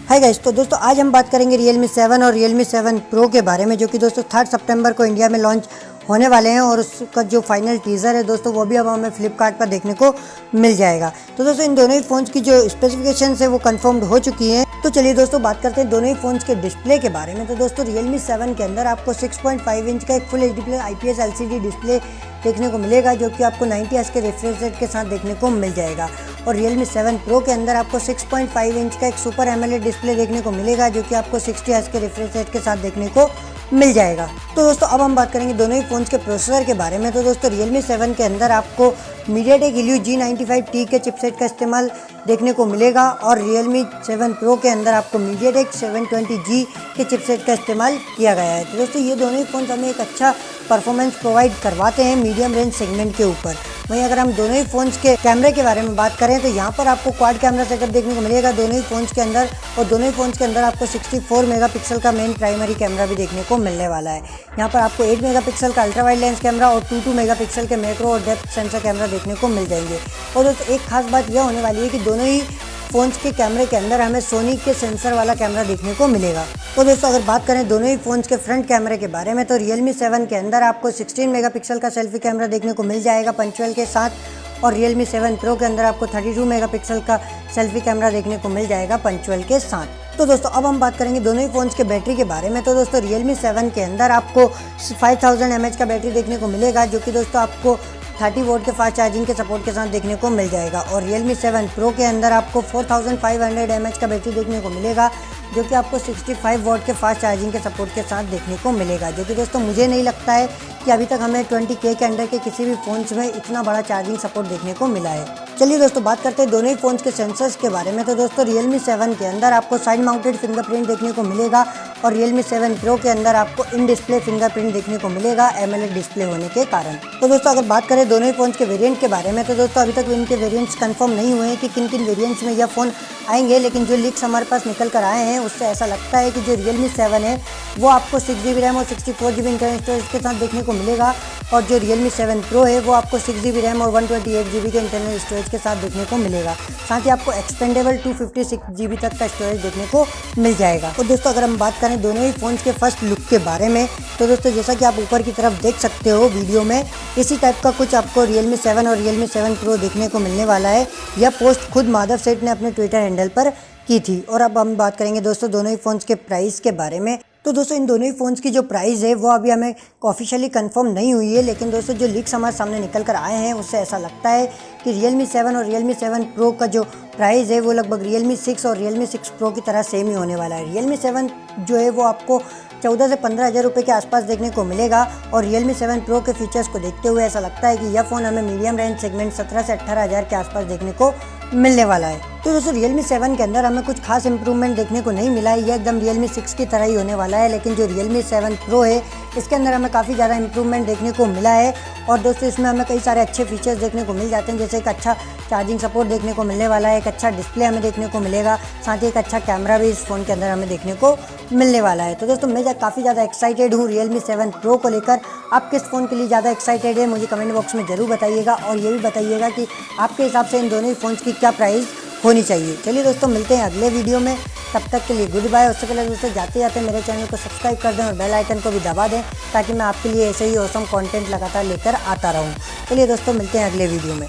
Hi guys, तो दोस्तों आज हम बात करेंगे Realme 7 और Realme 7 Pro के बारे में, जो कि दोस्तों 3 सितंबर को इंडिया में लॉन्च होने वाले हैं। और उसका जो फाइनल टीज़र है दोस्तों वो भी अब हमें फ्लिपकार्ट पर देखने को मिल जाएगा। तो दोस्तों इन दोनों ही फ़ोन्स की जो स्पेसिफिकेशंस है वो कंफर्म्ड हो चुकी हैं। तो चलिए दोस्तों बात करते हैं दोनों ही फ़ोन्स के डिस्प्ले के बारे में। तो दोस्तों Realme 7 के अंदर आपको 6.5 इंच का एक full HD IPS LCD display देखने को मिलेगा, जो कि आपको 90 हर्ट्ज के रिफ्रेश रेट के साथ देखने को मिल जाएगा। और Realme 7 Pro के अंदर आपको 6.5 इंच का एक सुपर AMOLED डिस्प्ले देखने को मिलेगा, जो कि आपको 60 हर्ट्ज के रिफ्रेश रेट के साथ देखने को मिल जाएगा। तो दोस्तों अब हम बात करेंगे दोनों ही फ़ोन्स के प्रोसेसर के बारे में। तो दोस्तों Realme 7 के अंदर आपको MediaTek Helio G95T के चिपसेट का इस्तेमाल देखने को मिलेगा, और Realme 7 Pro के अंदर आपको MediaTek 720G के चिपसेट का इस्तेमाल किया गया है। तो दोस्तों ये दोनों ही फ़ोन्स हमें एक अच्छा परफॉर्मेंस प्रोवाइड करवाते हैं मीडियम रेंज सेगमेंट के ऊपर। वहीं अगर हम दोनों ही फ़ोन्स के कैमरे के बारे में बात करें तो यहाँ पर आपको क्वाड कैमरा सेटअप देखने को मिलेगा दोनों ही फ़ोन्स के अंदर, और दोनों ही फ़ोन्स के अंदर आपको 64 मेगापिक्सल का मेन प्राइमरी कैमरा भी देखने को मिलने वाला है। यहाँ पर आपको 8 मेगापिक्सल का अल्ट्रा वाइड लेंस कैमरा और 2 मेगापिक्सल के मैक्रो और डेप्थ सेंसर कैमरा देखने को मिल जाएंगे। और दोस्तों एक खास बात यह होने वाली है कि दोनों ही फ़ोन्स के कैमरे के अंदर हमें सोनी के सेंसर वाला कैमरा देखने को मिलेगा। तो दोस्तों अगर बात करें दोनों ही फ़ोन्स के फ्रंट कैमरे के बारे में तो Realme 7 के अंदर आपको 16 मेगापिक्सल का सेल्फी कैमरा देखने को मिल जाएगा पंचुअल के साथ, और Realme 7 Pro के अंदर आपको 32 मेगापिक्सल का सेल्फी कैमरा देखने को मिल जाएगा पंचुअल के साथ। तो दोस्तों अब हम बात करेंगे दोनों ही फ़ोन्स के बैटरी के बारे में। तो दोस्तों Realme 7 के अंदर आपको 5000 mAh का बैटरी देखने को मिलेगा, जो कि दोस्तों आपको 30 वोल्ट के फास्ट चार्जिंग के सपोर्ट के साथ देखने को मिल जाएगा। और Realme 7 Pro के अंदर आपको 4500 mAh का बैटरी देखने को मिलेगा, जो कि आपको 65 वोल्ट के फास्ट चार्जिंग के सपोर्ट के साथ देखने को मिलेगा, जो कि दोस्तों मुझे नहीं लगता है कि अभी तक हमें 20K के अंडर के किसी भी फ़ोन्स में इतना बड़ा चार्जिंग सपोर्ट देखने को मिला है। चलिए दोस्तों बात करते हैं दोनों ही फ़ोन्स के सेंसर्स के बारे में। तो दोस्तों Realme 7 के अंदर आपको साइड माउंटेड फिंगरप्रिंट देखने को मिलेगा, और Realme 7 Pro के अंदर आपको इन डिस्प्ले फिंगरप्रिंट देखने को मिलेगा AMOLED डिस्प्ले होने के कारण। तो दोस्तों अगर बात करें दोनों ही फ़ोन्स के वेरिएंट के बारे में तो दोस्तों अभी तक इनके वेरिएंट्स कंफर्म नहीं हुए हैं कि किन किन वेरिएंट्स में यह फ़ोन आएंगे, लेकिन जो लीक्स हमारे पास निकल कर आए हैं उससे ऐसा लगता है कि जो Realme 7 है वो आपको 6GB रैम और 64GB इंटरनल स्टोरेज के साथ देखने को मिलेगा, और जो Realme 7 Pro है वो आपको 6GB रैम और 128GB के इंटरनल स्टोरेज के साथ देखने को मिलेगा। साथ ही आपको एक्सपेंडेबल 256GB तक का स्टोरेज देखने को मिल जाएगा। और दोस्तों अगर हम बात करें दोनों ही फ़ोन्स के फर्स्ट लुक के बारे में तो दोस्तों जैसा कि आप ऊपर की तरफ देख सकते हो वीडियो में, इसी टाइप का कुछ आपको Realme 7 और Realme 7 Pro देखने को मिलने वाला है। यह पोस्ट खुद माधव सेठ ने अपने ट्विटर हैंडल पर की थी। और अब हम बात करेंगे दोस्तों दोनों ही फ़ोन्स के प्राइस के बारे में। तो दोस्तों इन दोनों ही फ़ोन्स की जो प्राइस है वो अभी हमें ऑफिशियली कंफर्म नहीं हुई है, लेकिन दोस्तों जो लीक्स हमारे सामने निकल कर आए हैं उससे ऐसा लगता है कि Realme 7 और Realme 7 Pro का जो प्राइस है वो लगभग Realme 6 और Realme 6 Pro की तरह सेम ही होने वाला है। Realme 7 जो है वो आपको 14 से 15 हज़ार रुपये के आसपास देखने को मिलेगा, और Realme 7 Pro के फीचर्स को देखते हुए ऐसा लगता है कि यह फ़ोन हमें मीडियम रेंज सेगमेंट 17 से 18 हज़ार के आसपास देखने को मिलने वाला है। तो दोस्तों Realme 7 के अंदर हमें कुछ खास इंप्रूवमेंट देखने को नहीं मिला है, यह एकदम Realme 6 की तरह ही होने वाला है। लेकिन जो Realme 7 Pro है इसके अंदर हमें काफ़ी ज़्यादा इंप्रूवमेंट देखने को मिला है, और दोस्तों इसमें हमें कई सारे अच्छे फीचर्स देखने को मिल जाते हैं, जैसे एक अच्छा चार्जिंग सपोर्ट देखने को मिलने वाला है, एक अच्छा डिस्प्ले हमें देखने को मिलेगा, साथ ही एक अच्छा कैमरा भी इस फ़ोन के अंदर हमें देखने को मिलने वाला है। तो दोस्तों मैं काफ़ी ज़्यादा एक्साइटेड हूँ Realme 7 Pro को लेकर। आप किस फ़ोन के लिए ज़्यादा एक्साइटेड है मुझे कमेंट बॉक्स में ज़रूर बताइएगा, और ये भी बताइएगा कि आपके हिसाब से इन दोनों ही फ़ोन्स की क्या प्राइस होनी चाहिए। चलिए दोस्तों मिलते हैं अगले वीडियो में, तब तक के लिए गुड बाय। उससे पहले दोस्तों जाते जाते मेरे चैनल को सब्सक्राइब कर दें और बेल आइकन को भी दबा दें, ताकि मैं आपके लिए ऐसे ही ऑसम कंटेंट लगातार लेकर आता रहूं। चलिए दोस्तों मिलते हैं अगले वीडियो में।